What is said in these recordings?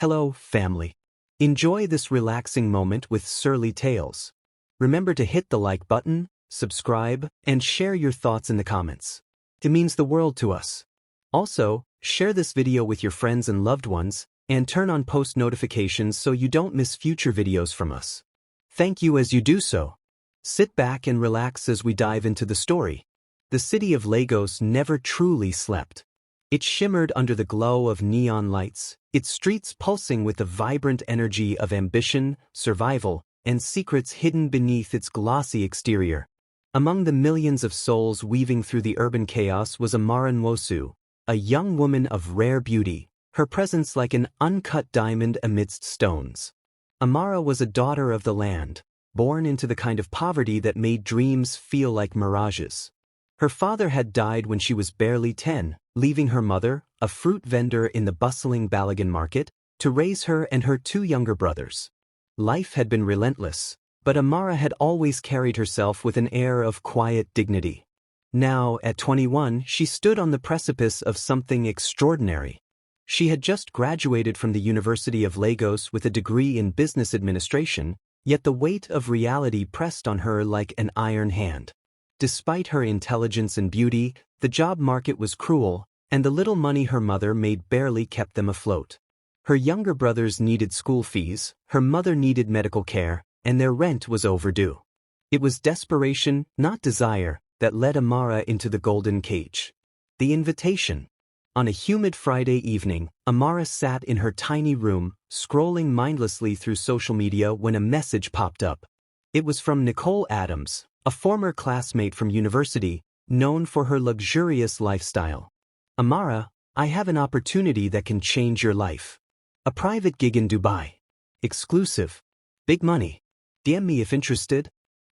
Hello, family. Enjoy this relaxing moment with Surly Tales. Remember to hit the like button, subscribe, and share your thoughts in the comments. It means the world to us. Also, share this video with your friends and loved ones, and turn on post notifications so you don't miss future videos from us. Thank you as you do so. Sit back and relax as we dive into the story. The city of Lagos never truly slept. It shimmered under the glow of neon lights, its streets pulsing with the vibrant energy of ambition, survival, and secrets hidden beneath its glossy exterior. Among the millions of souls weaving through the urban chaos was Amara Nwosu, a young woman of rare beauty, her presence like an uncut diamond amidst stones. Amara was a daughter of the land, born into the kind of poverty that made dreams feel like mirages. Her father had died when she was barely 10, leaving her mother, a fruit vendor in the bustling Balagan market, to raise her and her two younger brothers. Life had been relentless, but Amara had always carried herself with an air of quiet dignity. Now, at 21, she stood on the precipice of something extraordinary. She had just graduated from the University of Lagos with a degree in business administration, yet the weight of reality pressed on her like an iron hand. Despite her intelligence and beauty, the job market was cruel, and the little money her mother made barely kept them afloat. Her younger brothers needed school fees, her mother needed medical care, and their rent was overdue. It was desperation, not desire, that led Amara into the golden cage. The invitation. On a humid Friday evening, Amara sat in her tiny room, scrolling mindlessly through social media when a message popped up. It was from Nicole Adams, a former classmate from university, known for her luxurious lifestyle. Amara, I have an opportunity that can change your life. A private gig in Dubai. Exclusive. Big money. DM me if interested.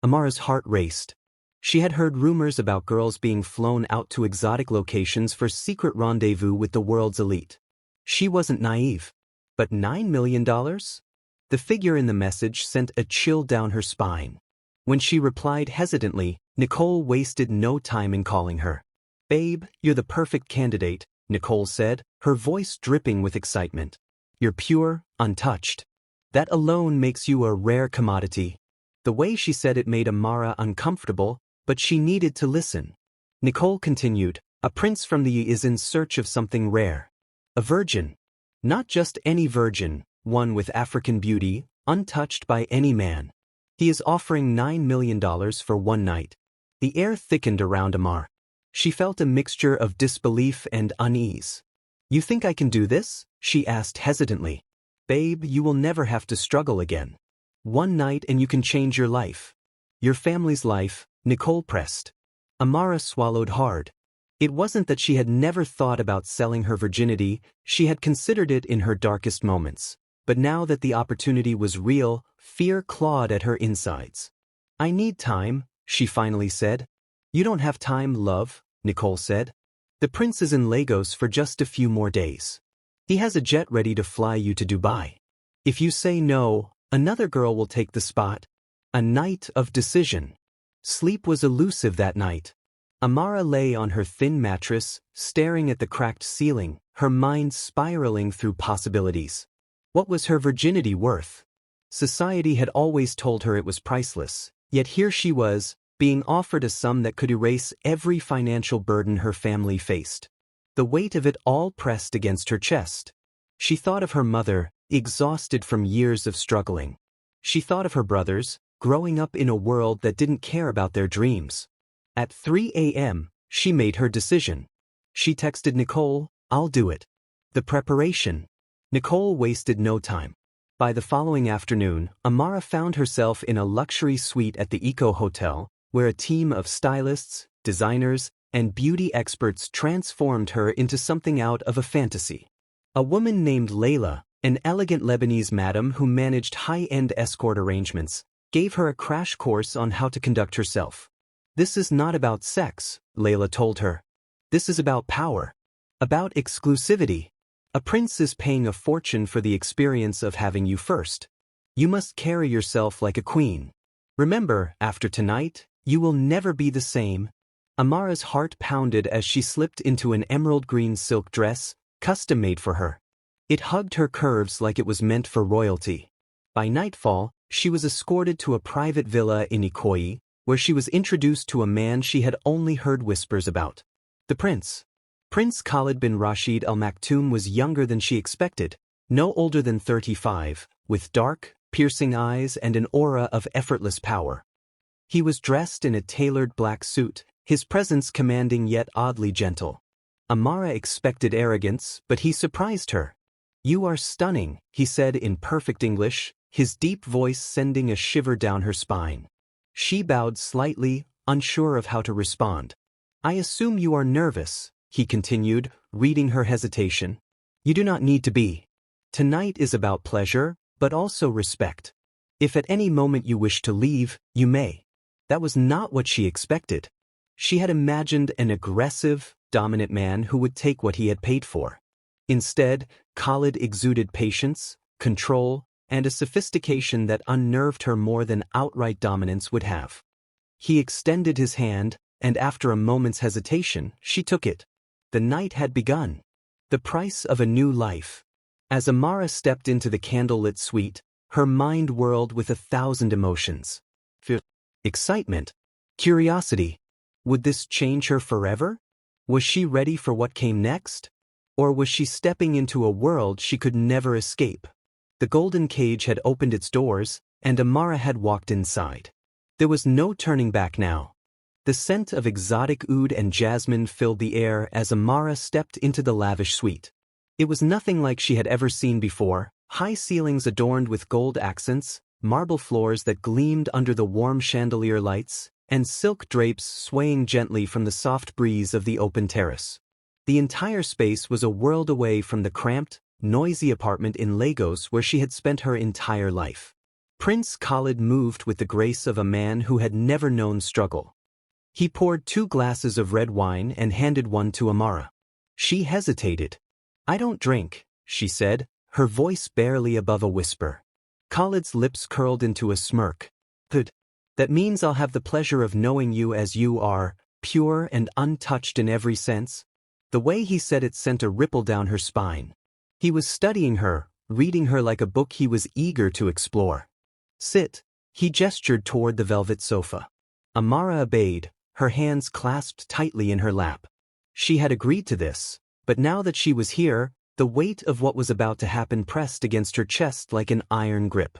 Amara's heart raced. She had heard rumors about girls being flown out to exotic locations for secret rendezvous with the world's elite. She wasn't naive. But $9 million? The figure in the message sent a chill down her spine. When she replied hesitantly, Nicole wasted no time in calling her. Babe, you're the perfect candidate, Nicole said, her voice dripping with excitement. You're pure, untouched. That alone makes you a rare commodity. The way she said it made Amara uncomfortable, but she needed to listen. Nicole continued, a prince from the is in search of something rare. A virgin. Not just any virgin, one with African beauty, untouched by any man. He is offering $9 million for one night. The air thickened around Amara. She felt a mixture of disbelief and unease. You think I can do this? She asked hesitantly. Babe, you will never have to struggle again. One night and you can change your life. Your family's life, Nicole pressed. Amara swallowed hard. It wasn't that she had never thought about selling her virginity, she had considered it in her darkest moments. But now that the opportunity was real, fear clawed at her insides. I need time, she finally said. You don't have time, love, Nicole said. The prince is in Lagos for just a few more days. He has a jet ready to fly you to Dubai. If you say no, another girl will take the spot. A night of decision. Sleep was elusive that night. Amara lay on her thin mattress, staring at the cracked ceiling, her mind spiraling through possibilities. What was her virginity worth? Society had always told her it was priceless, yet here she was, being offered a sum that could erase every financial burden her family faced. The weight of it all pressed against her chest. She thought of her mother, exhausted from years of struggling. She thought of her brothers, growing up in a world that didn't care about their dreams. At 3 a.m., she made her decision. She texted Nicole, I'll do it. The preparation. Nicole wasted no time. By the following afternoon, Amara found herself in a luxury suite at the Eco Hotel, where a team of stylists, designers, and beauty experts transformed her into something out of a fantasy. A woman named Layla, an elegant Lebanese madam who managed high-end escort arrangements, gave her a crash course on how to conduct herself. This is not about sex, Layla told her. This is about power. About exclusivity. A prince is paying a fortune for the experience of having you first. You must carry yourself like a queen. Remember, after tonight, you will never be the same. Amara's heart pounded as she slipped into an emerald green silk dress, custom-made for her. It hugged her curves like it was meant for royalty. By nightfall, she was escorted to a private villa in Ikoyi, where she was introduced to a man she had only heard whispers about. The prince. Prince Khalid bin Rashid Al Maktoum was younger than she expected, no older than 35, with dark, piercing eyes and an aura of effortless power. He was dressed in a tailored black suit, his presence commanding yet oddly gentle. Amara expected arrogance, but he surprised her. "You are stunning," he said in perfect English, his deep voice sending a shiver down her spine. She bowed slightly, unsure of how to respond. "I assume you are nervous," he continued, reading her hesitation. "You do not need to be. Tonight is about pleasure, but also respect. If at any moment you wish to leave, you may." That was not what she expected. She had imagined an aggressive, dominant man who would take what he had paid for. Instead, Khalid exuded patience, control, and a sophistication that unnerved her more than outright dominance would have. He extended his hand, and after a moment's hesitation, she took it. The night had begun. The price of a new life. As Amara stepped into the candlelit suite, her mind whirled with 1,000 emotions. Fear, excitement, curiosity. Would this change her forever? Was she ready for what came next? Or was she stepping into a world she could never escape? The golden cage had opened its doors, and Amara had walked inside. There was no turning back now. The scent of exotic oud and jasmine filled the air as Amara stepped into the lavish suite. It was nothing like she had ever seen before, high ceilings adorned with gold accents, marble floors that gleamed under the warm chandelier lights, and silk drapes swaying gently from the soft breeze of the open terrace. The entire space was a world away from the cramped, noisy apartment in Lagos where she had spent her entire life. Prince Khalid moved with the grace of a man who had never known struggle. He poured 2 glasses of red wine and handed one to Amara. She hesitated. "I don't drink," she said, her voice barely above a whisper. Khalid's lips curled into a smirk. "Good. That means I'll have the pleasure of knowing you as you are, pure and untouched in every sense." The way he said it sent a ripple down her spine. He was studying her, reading her like a book he was eager to explore. "Sit." He gestured toward the velvet sofa. Amara obeyed, her hands clasped tightly in her lap. She had agreed to this, but now that she was here, the weight of what was about to happen pressed against her chest like an iron grip.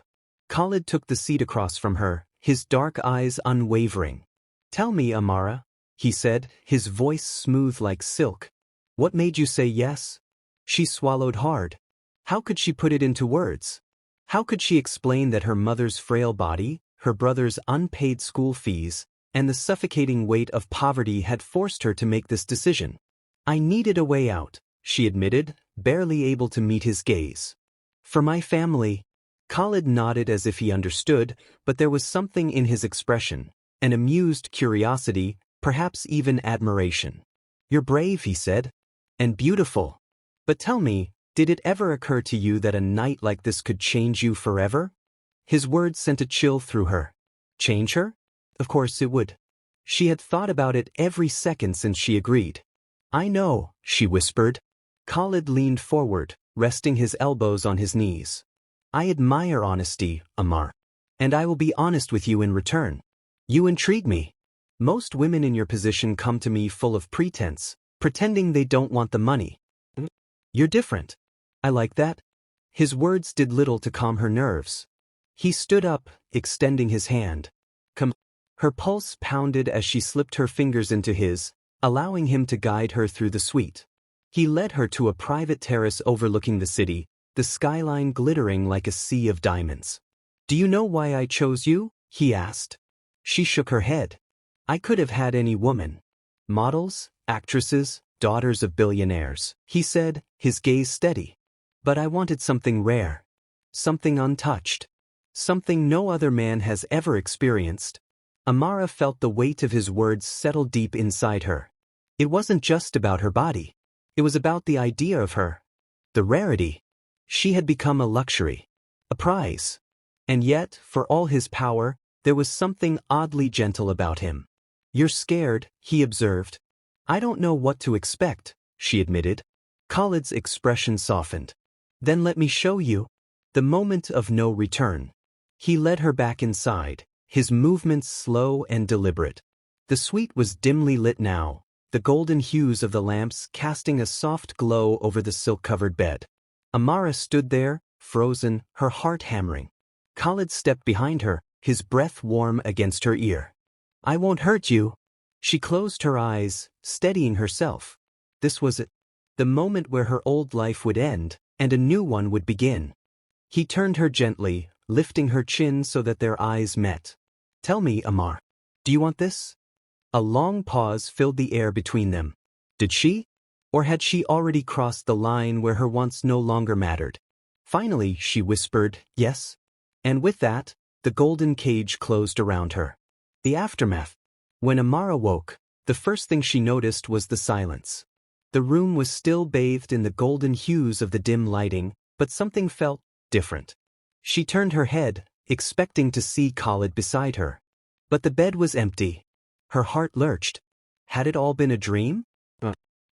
Khalid took the seat across from her, his dark eyes unwavering. "Tell me, Amara," he said, his voice smooth like silk. "What made you say yes?" She swallowed hard. How could she put it into words? How could she explain that her mother's frail body, her brother's unpaid school fees, and the suffocating weight of poverty had forced her to make this decision? "I needed a way out," she admitted, barely able to meet his gaze. "For my family." Khalid nodded as if he understood, but there was something in his expression, an amused curiosity, perhaps even admiration. "You're brave," he said. "And beautiful. But tell me, did it ever occur to you that a night like this could change you forever?" His words sent a chill through her. Change her? Of course it would. She had thought about it every second since she agreed. "I know," she whispered. Khalid leaned forward, resting his elbows on his knees. "I admire honesty, Amar. And I will be honest with you in return. You intrigue me. Most women in your position come to me full of pretense, pretending they don't want the money. You're different. I like that." His words did little to calm her nerves. He stood up, extending his hand. "Come." Her pulse pounded as she slipped her fingers into his, allowing him to guide her through the suite. He led her to a private terrace overlooking the city, the skyline glittering like a sea of diamonds. "Do you know why I chose you?" he asked. She shook her head. "I could have had any woman. Models, actresses, daughters of billionaires," he said, his gaze steady. "But I wanted something rare. Something untouched. Something no other man has ever experienced." Amara felt the weight of his words settle deep inside her. It wasn't just about her body. It was about the idea of her. The rarity. She had become a luxury. A prize. And yet, for all his power, there was something oddly gentle about him. "You're scared," he observed. "I don't know what to expect," she admitted. Khalid's expression softened. Then let me show you. The moment of no return. He led her back inside, his movements slow and deliberate. The suite was dimly lit now, the golden hues of the lamps casting a soft glow over the silk-covered bed. Amara stood there, frozen, her heart hammering. Khalid stepped behind her, his breath warm against her ear. I won't hurt you. She closed her eyes, steadying herself. This was it. The moment where her old life would end, and a new one would begin. He turned her gently, lifting her chin so that their eyes met. Tell me, Amar. Do you want this? A long pause filled the air between them. Did she? Or had she already crossed the line where her wants no longer mattered? Finally, she whispered, yes. And with that, the golden cage closed around her. The aftermath. When Amara woke, the first thing she noticed was the silence. The room was still bathed in the golden hues of the dim lighting, but something felt different. She turned her head, expecting to see Khalid beside her. But the bed was empty. Her heart lurched. Had it all been a dream?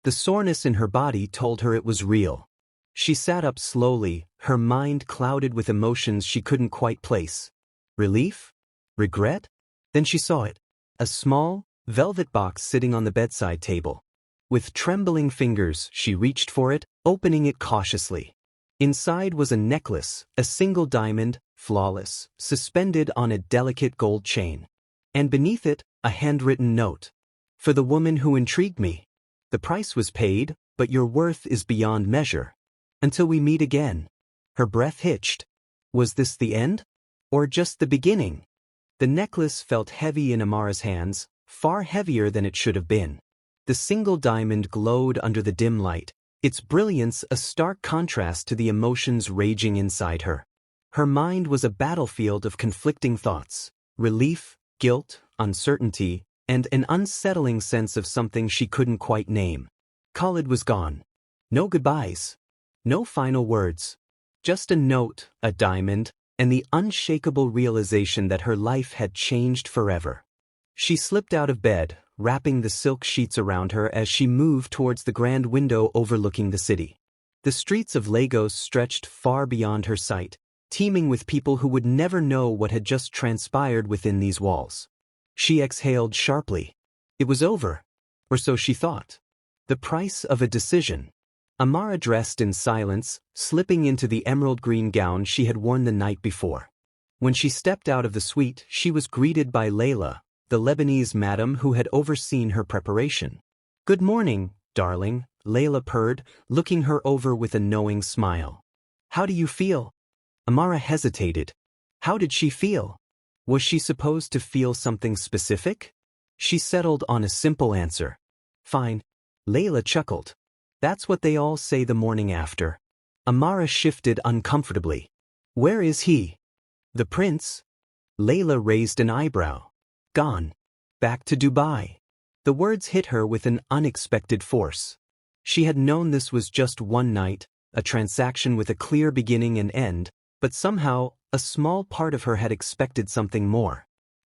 The soreness in her body told her it was real. She sat up slowly, her mind clouded with emotions she couldn't quite place. Relief? Regret? Then she saw it. A small, velvet box sitting on the bedside table. With trembling fingers, she reached for it, opening it cautiously. Inside was a necklace, a single diamond, flawless, suspended on a delicate gold chain. And beneath it, a handwritten note. For the woman who intrigued me. The price was paid, but your worth is beyond measure. Until we meet again. Her breath hitched. Was this the end? Or just the beginning? The necklace felt heavy in Amara's hands, far heavier than it should have been. The single diamond glowed under the dim light, its brilliance a stark contrast to the emotions raging inside her. Her mind was a battlefield of conflicting thoughts, relief, guilt, uncertainty, and an unsettling sense of something she couldn't quite name. Khalid was gone. No goodbyes. No final words. Just a note, a diamond, and the unshakable realization that her life had changed forever. She slipped out of bed, wrapping the silk sheets around her as she moved towards the grand window overlooking the city. The streets of Lagos stretched far beyond her sight, teeming with people who would never know what had just transpired within these walls. She exhaled sharply. It was over. Or so she thought. The price of a decision. Amara dressed in silence, slipping into the emerald green gown she had worn the night before. When she stepped out of the suite, she was greeted by Layla, the Lebanese madam who had overseen her preparation. Good morning, darling, Layla purred, looking her over with a knowing smile. How do you feel? Amara hesitated. How did she feel? Was she supposed to feel something specific? She settled on a simple answer. Fine. Layla chuckled. That's what they all say the morning after. Amara shifted uncomfortably. Where is he? The prince? Layla raised an eyebrow. Gone. Back to Dubai. The words hit her with an unexpected force. She had known this was just one night, a transaction with a clear beginning and end, but somehow, a small part of her had expected something more.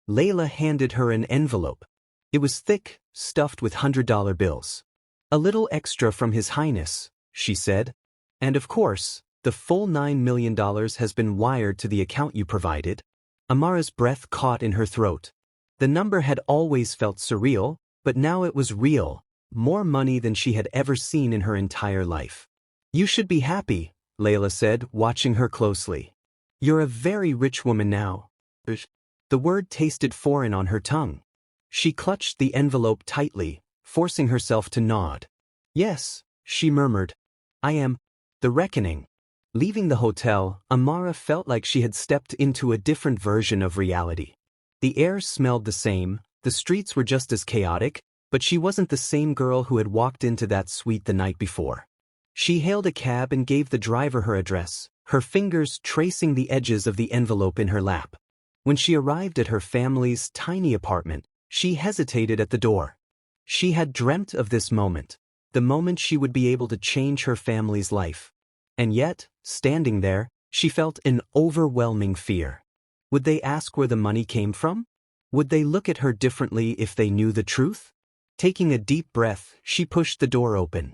Layla handed her an envelope. It was thick, stuffed with $100 bills. A little extra from His Highness, she said. And of course, the full $9 million has been wired to the account you provided. Amara's breath caught in her throat. The number had always felt surreal, but now it was real, more money than she had ever seen in her entire life. You should be happy, Layla said, watching her closely. You're a very rich woman now. The word tasted foreign on her tongue. She clutched the envelope tightly, forcing herself to nod. Yes, she murmured. I am. The reckoning. Leaving the hotel, Amara felt like she had stepped into a different version of reality. The air smelled the same, the streets were just as chaotic, but she wasn't the same girl who had walked into that suite the night before. She hailed a cab and gave the driver her address, her fingers tracing the edges of the envelope in her lap. When she arrived at her family's tiny apartment, she hesitated at the door. She had dreamt of this moment, the moment she would be able to change her family's life. And yet, standing there, she felt an overwhelming fear. Would they ask where the money came from? Would they look at her differently if they knew the truth? Taking a deep breath, she pushed the door open.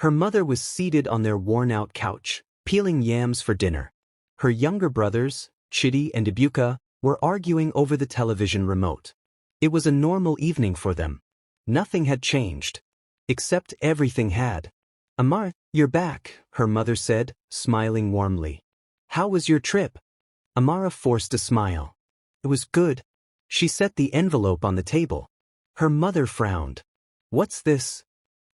Her mother was seated on their worn-out couch, peeling yams for dinner. Her younger brothers, Chidi and Ibuka, were arguing over the television remote. It was a normal evening for them. Nothing had changed. Except everything had. Amara, you're back, her mother said, smiling warmly. How was your trip? Amara forced a smile. It was good. She set the envelope on the table. Her mother frowned. What's this?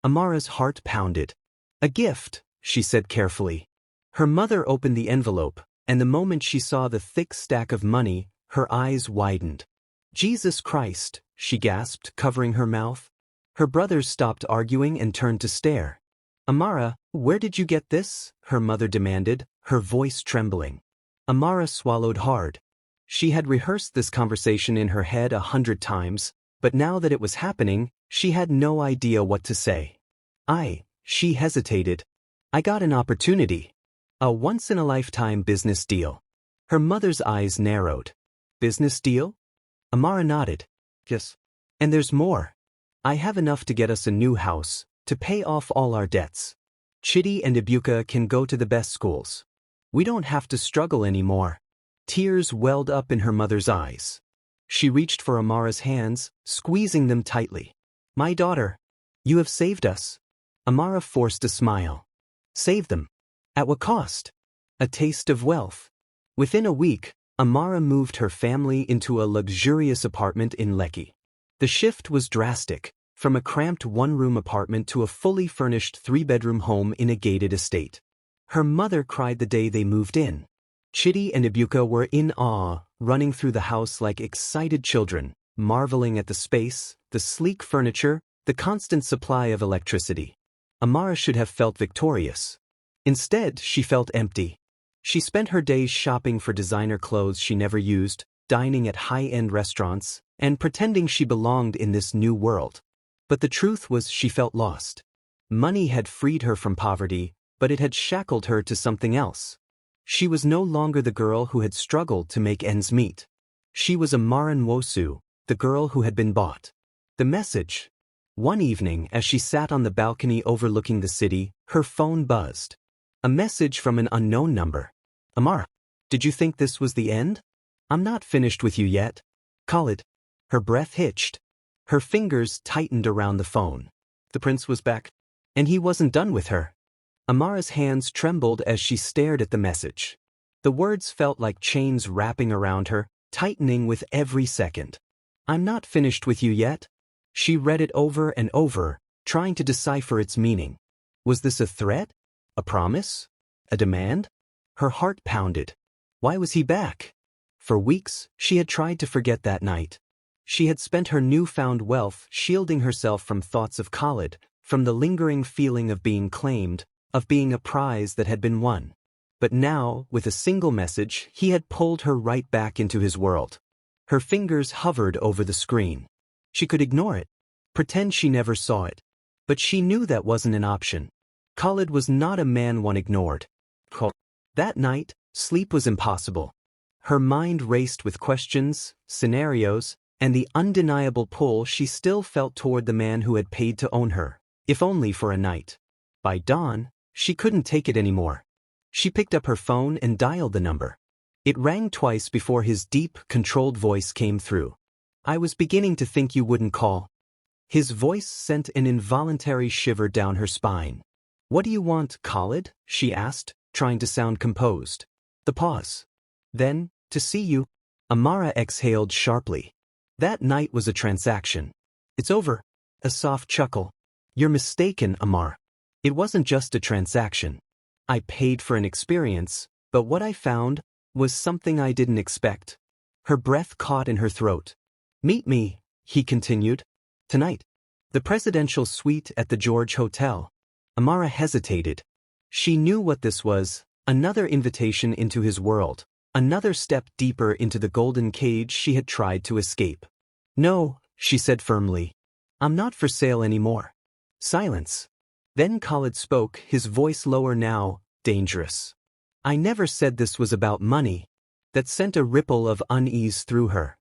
Amara's heart pounded. A gift, she said carefully. Her mother opened the envelope, and the moment she saw the thick stack of money, her eyes widened. Jesus Christ, she gasped, covering her mouth. Her brothers stopped arguing and turned to stare. Amara, where did you get this? Her mother demanded, her voice trembling. Amara swallowed hard. She had rehearsed this conversation in her head 100 times, but now that it was happening, she had no idea what to say. She hesitated. I got an opportunity. A once-in-a-lifetime business deal. Her mother's eyes narrowed. Business deal? Amara nodded. Yes. And there's more. I have enough to get us a new house, to pay off all our debts. Chidi and Ibuka can go to the best schools. We don't have to struggle anymore. Tears welled up in her mother's eyes. She reached for Amara's hands, squeezing them tightly. My daughter, you have saved us. Amara forced a smile. Save them. At what cost? A taste of wealth. Within a week, Amara moved her family into a luxurious apartment in Lekki. The shift was drastic, from a cramped one-room apartment to a fully furnished 3-bedroom home in a gated estate. Her mother cried the day they moved in. Chidi and Ibuka were in awe, running through the house like excited children, marveling at the space, the sleek furniture, the constant supply of electricity. Amara should have felt victorious. Instead, she felt empty. She spent her days shopping for designer clothes she never used, dining at high-end restaurants, and pretending she belonged in this new world. But the truth was she felt lost. Money had freed her from poverty, but it had shackled her to something else. She was no longer the girl who had struggled to make ends meet. She was Amara Nwosu, the girl who had been bought. The message. One evening, as she sat on the balcony overlooking the city, her phone buzzed. A message from an unknown number. Amara, did you think this was the end? I'm not finished with you yet. Khalid. Her breath hitched. Her fingers tightened around the phone. The prince was back. And he wasn't done with her. Amara's hands trembled as she stared at the message. The words felt like chains wrapping around her, tightening with every second. I'm not finished with you yet. She read it over and over, trying to decipher its meaning. Was this a threat? A promise? A demand? Her heart pounded. Why was he back? For weeks, she had tried to forget that night. She had spent her newfound wealth shielding herself from thoughts of Khalid, from the lingering feeling of being claimed, of being a prize that had been won. But now, with a single message, he had pulled her right back into his world. Her fingers hovered over the screen. She could ignore it, pretend she never saw it. But she knew that wasn't an option. Khalid was not a man one ignored. That night, sleep was impossible. Her mind raced with questions, scenarios, and the undeniable pull she still felt toward the man who had paid to own her, if only for a night. By dawn, she couldn't take it anymore. She picked up her phone and dialed the number. It rang twice before his deep, controlled voice came through. I was beginning to think you wouldn't call. His voice sent an involuntary shiver down her spine. What do you want, Khalid? She asked, trying to sound composed. The pause. Then, to see you. Amara exhaled sharply. That night was a transaction. It's over. A soft chuckle. You're mistaken, Amara. It wasn't just a transaction. I paid for an experience, but what I found was something I didn't expect. Her breath caught in her throat. Meet me, he continued. Tonight. The presidential suite at the George Hotel. Amara hesitated. She knew what this was, another invitation into his world, another step deeper into the golden cage she had tried to escape. No, she said firmly. I'm not for sale anymore. Silence. Then Khalid spoke, his voice lower now, dangerous. I never said this was about money. That sent a ripple of unease through her.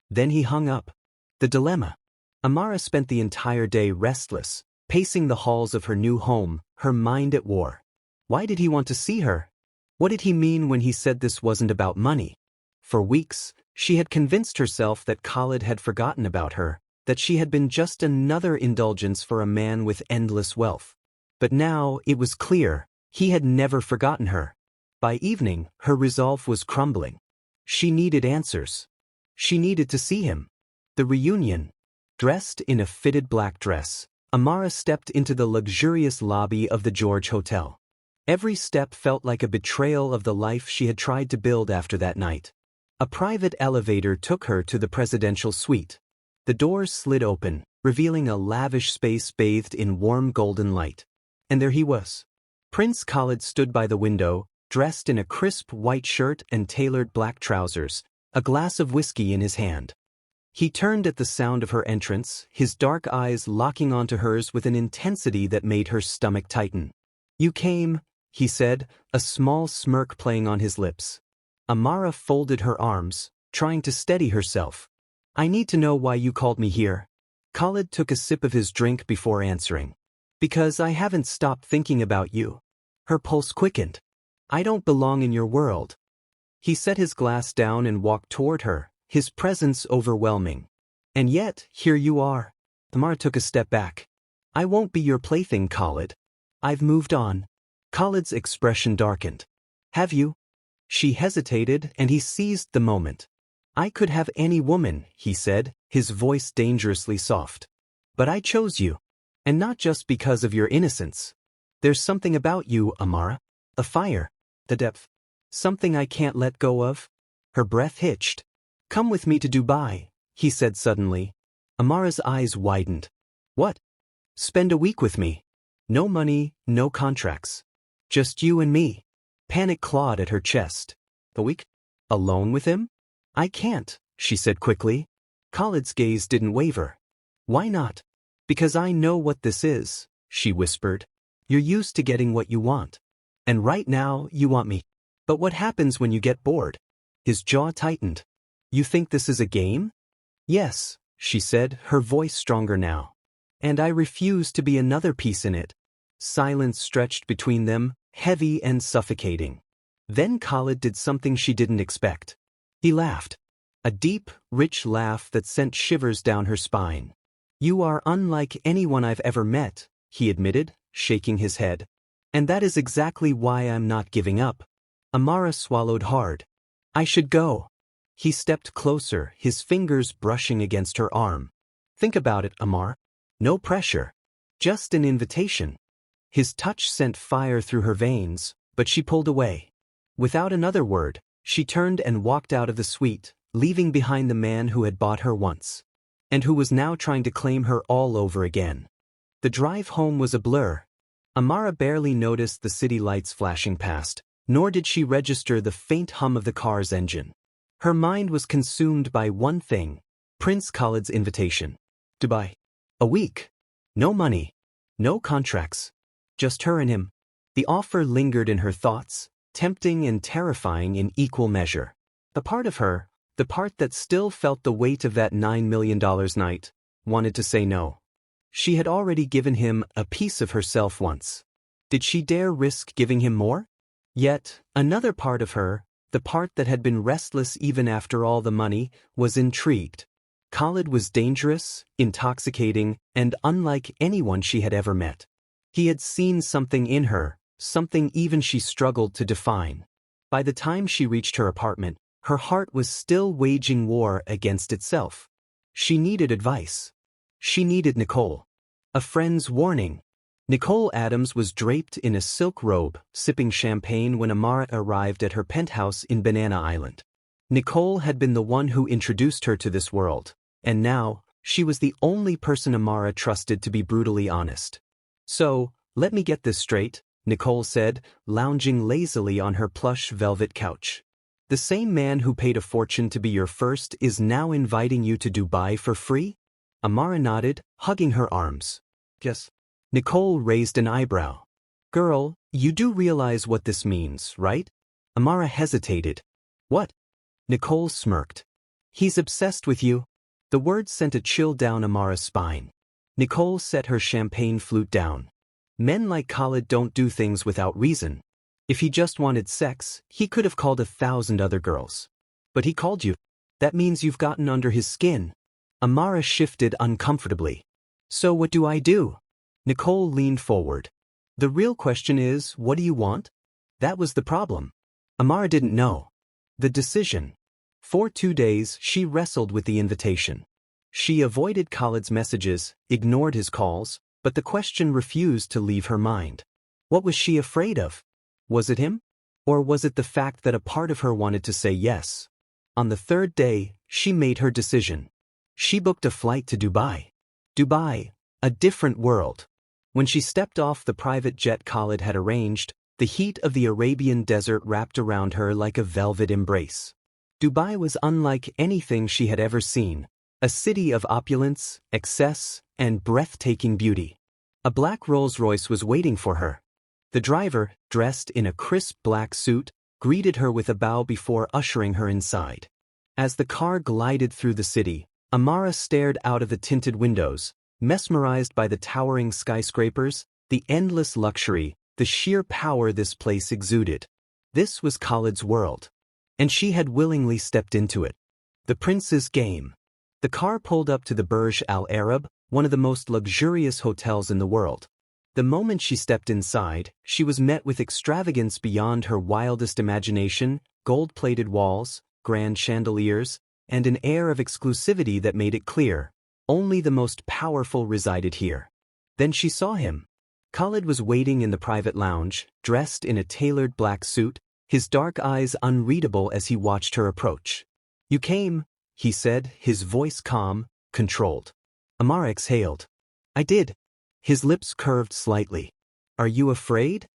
Then he hung up. The dilemma. Amara spent the entire day restless, pacing the halls of her new home, her mind at war. Why did he want to see her? What did he mean when he said this wasn't about money? For weeks, she had convinced herself that Khalid had forgotten about her, that she had been just another indulgence for a man with endless wealth. But now it was clear, he had never forgotten her. By evening, her resolve was crumbling. She needed answers. She needed to see him. The reunion. Dressed in a fitted black dress, Amara stepped into the luxurious lobby of the George Hotel. Every step felt like a betrayal of the life she had tried to build after that night. A private elevator took her to the presidential suite. The doors slid open, revealing a lavish space bathed in warm golden light. And there he was. Prince Khalid stood by the window, dressed in a crisp white shirt and tailored black trousers, a glass of whiskey in his hand. He turned at the sound of her entrance, his dark eyes locking onto hers with an intensity that made her stomach tighten. "You came," he said, a small smirk playing on his lips. Amara folded her arms, trying to steady herself. "I need to know why you called me here." Khalid took a sip of his drink before answering. "Because I haven't stopped thinking about you." Her pulse quickened. "I don't belong in your world." He set his glass down and walked toward her, his presence overwhelming. "And yet, here you are." Amara took a step back. "I won't be your plaything, Khalid. I've moved on." Khalid's expression darkened. "Have you?" She hesitated, and he seized the moment. "I could have any woman," he said, his voice dangerously soft. "But I chose you. And not just because of your innocence. There's something about you, Amara. A fire. The depth. Something I can't let go of." Her breath hitched. "Come with me to Dubai," he said suddenly. Amara's eyes widened. "What?" "Spend a week with me. No money, no contracts. Just you and me." Panic clawed at her chest. "A week? Alone with him?" "I can't," she said quickly. Khalid's gaze didn't waver. "Why not?" "Because I know what this is," she whispered. "You're used to getting what you want. And right now, you want me. But what happens when you get bored?" His jaw tightened. "You think this is a game?" "Yes," she said, her voice stronger now. "And I refuse to be another piece in it." Silence stretched between them, heavy and suffocating. Then Khalid did something she didn't expect. He laughed. A deep, rich laugh that sent shivers down her spine. "You are unlike anyone I've ever met," he admitted, shaking his head. "And that is exactly why I'm not giving up." Amara swallowed hard. "I should go." He stepped closer, his fingers brushing against her arm. "Think about it, Amara. No pressure. Just an invitation." His touch sent fire through her veins, but she pulled away. Without another word, she turned and walked out of the suite, leaving behind the man who had bought her once. And who was now trying to claim her all over again. The drive home was a blur. Amara barely noticed the city lights flashing past, nor did she register the faint hum of the car's engine. Her mind was consumed by one thing: Prince Khalid's invitation. Dubai. A week. No money. No contracts. Just her and him. The offer lingered in her thoughts, tempting and terrifying in equal measure. The part of her, the part that still felt the weight of that $9 million night, wanted to say no. She had already given him a piece of herself once. Did she dare risk giving him more? Yet, another part of her, the part that had been restless even after all the money, was intrigued. Khalid was dangerous, intoxicating, and unlike anyone she had ever met. He had seen something in her, something even she struggled to define. By the time she reached her apartment, her heart was still waging war against itself. She needed advice. She needed Nicole. A friend's warning. Nicole Adams was draped in a silk robe, sipping champagne when Amara arrived at her penthouse in Banana Island. Nicole had been the one who introduced her to this world, and now, she was the only person Amara trusted to be brutally honest. "So, let me get this straight," Nicole said, lounging lazily on her plush velvet couch. "The same man who paid a fortune to be your first is now inviting you to Dubai for free?" Amara nodded, hugging her arms. "Yes." Nicole raised an eyebrow. "Girl, you do realize what this means, right?" Amara hesitated. "What?" Nicole smirked. "He's obsessed with you." The words sent a chill down Amara's spine. Nicole set her champagne flute down. "Men like Khalid don't do things without reason." If he just wanted sex, he could have called 1,000 other girls. But he called you. That means you've gotten under his skin. Amara shifted uncomfortably. So what do I do? Nicole leaned forward. The real question is, what do you want? That was the problem. Amara didn't know. The decision. For 2 days, she wrestled with the invitation. She avoided Khalid's messages, ignored his calls, but the question refused to leave her mind. What was she afraid of? Was it him? Or was it the fact that a part of her wanted to say yes? On the 3rd day, she made her decision. She booked a flight to Dubai. Dubai, a different world. When she stepped off the private jet Khalid had arranged, the heat of the Arabian desert wrapped around her like a velvet embrace. Dubai was unlike anything she had ever seen, a city of opulence, excess, and breathtaking beauty. A black Rolls-Royce was waiting for her. The driver, dressed in a crisp black suit, greeted her with a bow before ushering her inside. As the car glided through the city, Amara stared out of the tinted windows, mesmerized by the towering skyscrapers, the endless luxury, the sheer power this place exuded. This was Khalid's world. And she had willingly stepped into it. The prince's game. The car pulled up to the Burj Al Arab, one of the most luxurious hotels in the world. The moment she stepped inside, she was met with extravagance beyond her wildest imagination, gold-plated walls, grand chandeliers, and an air of exclusivity that made it clear, only the most powerful resided here. Then she saw him. Khalid was waiting in the private lounge, dressed in a tailored black suit, his dark eyes unreadable as he watched her approach. "You came," he said, his voice calm, controlled. Amara exhaled. "I did." His lips curved slightly. "Are you afraid?"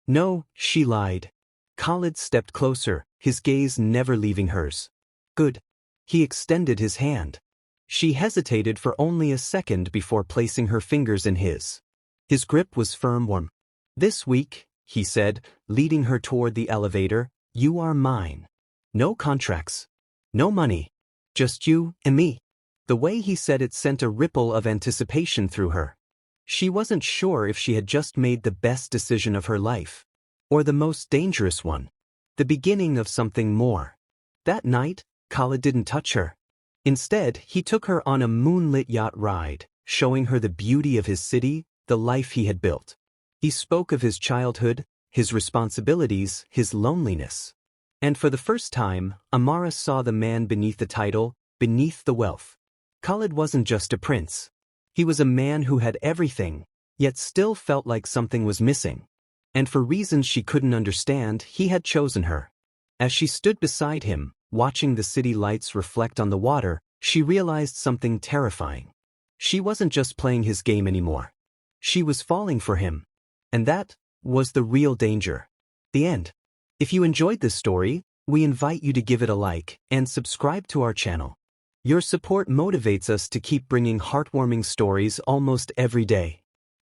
"No," she lied. Khalid stepped closer, his gaze never leaving hers. "Good." He extended his hand. She hesitated for only a second before placing her fingers in his. His grip was firm, warm. "This week," he said, leading her toward the elevator, "you are mine. No contracts. No money. Just you and me." The way he said it sent a ripple of anticipation through her. She wasn't sure if she had just made the best decision of her life. Or the most dangerous one. The beginning of something more. That night, Khalid didn't touch her. Instead, he took her on a moonlit yacht ride, showing her the beauty of his city, the life he had built. He spoke of his childhood, his responsibilities, his loneliness. And for the first time, Amara saw the man beneath the title, beneath the wealth. Khalid wasn't just a prince. He was a man who had everything, yet still felt like something was missing. And for reasons she couldn't understand, he had chosen her. As she stood beside him, watching the city lights reflect on the water, she realized something terrifying. She wasn't just playing his game anymore. She was falling for him. And that was the real danger. The end. If you enjoyed this story, we invite you to give it a like and subscribe to our channel. Your support motivates us to keep bringing heartwarming stories almost every day.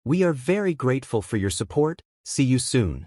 We are very grateful for your support. See you soon.